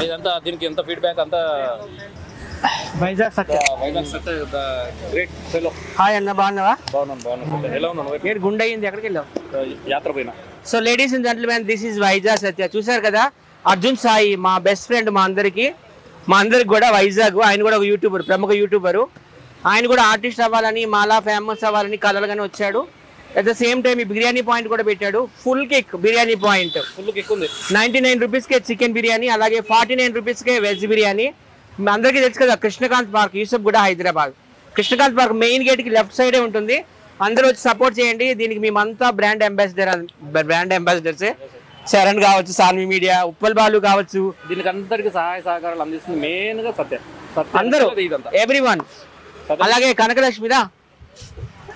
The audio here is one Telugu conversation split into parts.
ఇదంతా దీనికి ఎంత ఫీడ్బ్యాక్ అంతా వైజాగ్ సత్య గ్రేట్ ఫెలో. హాయ్ అన్న, బాగున్నావా? బాగున్నాను. ఎలా ఉన్నాను? ఏడు గుండె అయింది, ఎక్కడికి వెళ్ళావు? యాత్ర పోయినా. So ladies and gentlemen, this is Vizag Satya. చూసారు కదా, అర్జున్ సాయి మా బెస్ట్ ఫ్రెండ్, మా అందరికి కూడా వైజాగ్. ఆయన కూడా ఒక యూట్యూబర్, ప్రముఖ యూట్యూబరు. ఆయన కూడా ఆర్టిస్ట్ అవ్వాలని, మాలా ఫేమస్ అవ్వాలని కలలుగానే వచ్చాడు. అట్ ద సేమ్ టైం ఈ బిర్యానీ పాయింట్ కూడా పెట్టాడు. Full kick biryani point. Full kick ఉంది. 99 రూపీస్కే చికెన్ బిర్యానీ, అలాగే 49 రూపీస్కే వెజ్ బిర్యానీ. అందరికీ తెలుసు కదా, Krishnakanth park, Yusufguda Hyderabad. Krishnakanth park main gate కి లెఫ్ట్ సైడే ఉంటుంది. అందరూ వచ్చి సపోర్ట్ చేయండి. దీనికి మేమంతా బ్రాండ్ అంబాసిడర్సే. శరణ్ కావచ్చు, సాన్వి మీడియా, ఉప్పల్ బాలు కావచ్చు, దీనికి అందరికి సహాయ సహకారాలు అందిస్తుంది మెయిన్ గా సత్య. అందరూ, ఎవ్రీవన్. అలాగే కనకలక్ష్మిదా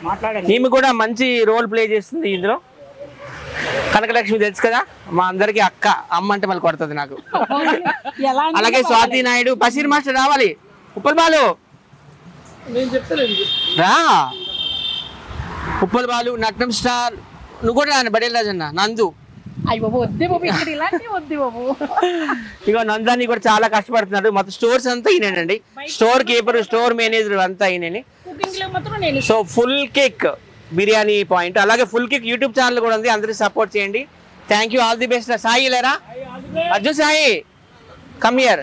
మాట్లాడండి, ఈమె కూడా మంచి రోల్ ప్లే చేస్తుంది ఇందులో. కనకలక్ష్మి తెలుసు కదా, మా అందరికి అక్క. అమ్మ అంటే మళ్ళీ కొడుతుంది నాకు. అలాగే స్వాతి నాయుడు, బషీర్ మాస్టర్ రావాలి, ఉప్పల్ బాలు రా, ఉప్పల్ బాలు, నట్నం స్టార్, నువ్వు కూడా రాను, బడేల్ రాజన్న, నందు. ఇగో నందాన్ని కూడా చాలా కష్టపడుతున్నాడు. మొత్తం స్టోర్స్ అంతా ఈయనండి, స్టోర్ కీపర్, స్టోర్ మేనేజర్ అంతా ఈయనని. So full cake biryani point, అలాగే ఫుల్ కేక్ యూట్యూబ్ ఛానల్ కూడా ఉంది. అందరికి సపోర్ట్ చేయండి. Thank you, all the best. Sai లేరా, Arjun Sai come here.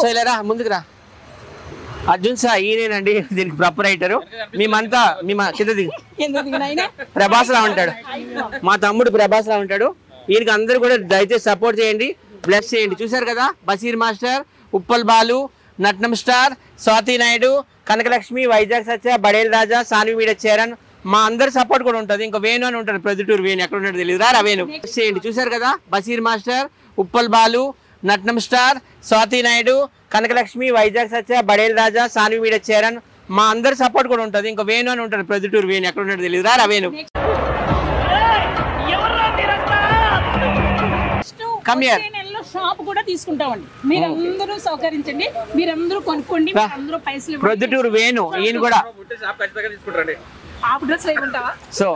So లేరా, ముందుకు రా. అర్జున్ సాయి ఈయనండి దీనికి ప్రొపరైటర్. మేమంతా కింద దిగు. ప్రభాస్ లా ఉంటాడు, మా తమ్ముడు ప్రభాస్ లా ఉంటాడు. ఈయనకి అందరూ కూడా దయచేసి సపోర్ట్ చేయండి, బ్లెస్ చేయండి. చూసారు కదా, బషీర్ మాస్టర్, ఉప్పల్ బాలు, నట్నం స్టార్, స్వాతి నాయుడు, కనకలక్ష్మి, వైజాగ్ సత్య, బడేల్ రాజా, సాన్వి మీడియా చరణ్, మా అందరి సపోర్ట్ కూడా ఉంటుంది. ఇంకా వేణు అని ఉంటాడు, ప్రొద్దుటూరు వేణు, ఎక్కడ ఉంటాడు తెలియదు, రా వేణు. చేయండి. చూసారు కదా, బషీర్ మాస్టర్, ఉప్పల్ బాలు, నట్నం స్టార్, స్వాతి నాయుడు, కనకలక్ష్మి, వైజాగ్ సత్య, బడేల్ రాజా, సాన్వి మీడియా చరణ్, మా అందరి సపోర్ట్ కూడా ఉంటుంది. ఇంకా వేణు అని ఉంటాడు, ప్రొద్దుటూరు వేణు, ఎక్కడ ఉంటాడు తెలియదు, రా వేణు. షాప్ కూడా తీసుకుంటామండి, మీరందరూ సహకరించండి, మీరందరూ కొనుక్కోండి, మీరందరూ పైసలు. ప్రొద్దుటూరు వేణు ఈయన కూడా. సో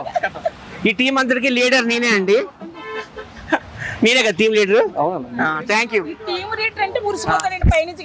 ఈ టీం అందరికి లీడర్ నేనే అండి, నేనే కదా team leader. Thank you. Team leader అంటే మురిసిపోతారండి పైనుంచి.